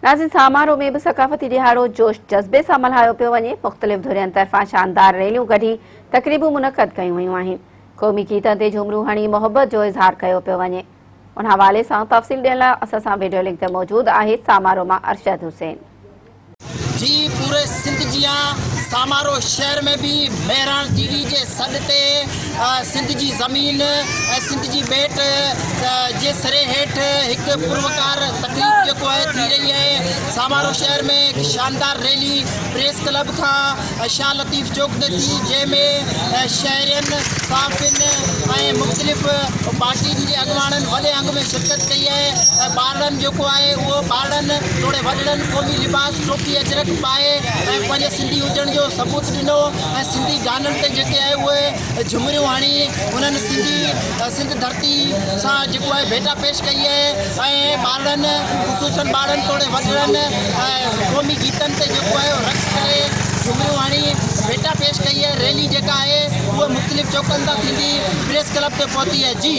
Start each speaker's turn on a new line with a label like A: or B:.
A: नाज़रीन, समारोह में भी सकाफ़ती ॾिहाड़ो जोश जज़्बे सां मल्हायो पियो वञे। मुख़्तलिफ़ धुरियुनि तरफ़ां शानदार रैलियूं कढी तक़रीबूं मुनक़द कयूं वयूं आहिनि। क़ौमी गीतनि ते झूमरूं हणी मोहबत जो इज़हार कयो पियो वञे। उन हवाले सां तफ़सील ॾियण लाइ असां सां वीडियो लिंक ते मौजूदु आहे समारोह मां अरशद हुसैन।
B: जी, पूरे सिंध जिया समारोह शहर में भी मेहरान टीवी के सॾ ते सिंध जी ज़मीन सिंध जी बेट जे सिरे हेठ एक पुरवकार तकरीब जो है थी रही है। समारोह शहर में एक शानदार रैली प्रेस क्लब का शाह लतीफ़ चौक ते थी, जैमें शहरन साफ़िन मुख्तलिफ़ पार्टी के अगवानन वॾे अंग में शिरकत कई है। ॿारनि जो है वो ॿारनि थोड़े वॾड़नि क़ौमी लिबास टोपी अजरक पाए पंहिंजे सिंधी हुजण जो सबूत ॾिनो। सिंधी गाननि ते जेके आहे उहे झुमरियूं हणी उन्हनि सिंध धरती सां जेको आहे भेटा पेश कई है। ॿारनि ख़ुसूसन ॿारनि थोड़े वॾड़नि क़ौमी गीतनि ते जेको आहे रक़्स करे झुमरियूं हणी भेटा पेश कई है। रैली जेका है वो मुख़्तलिफ़ चौकनि तां थींदी प्रेस क्लब ते पहुती है। जी।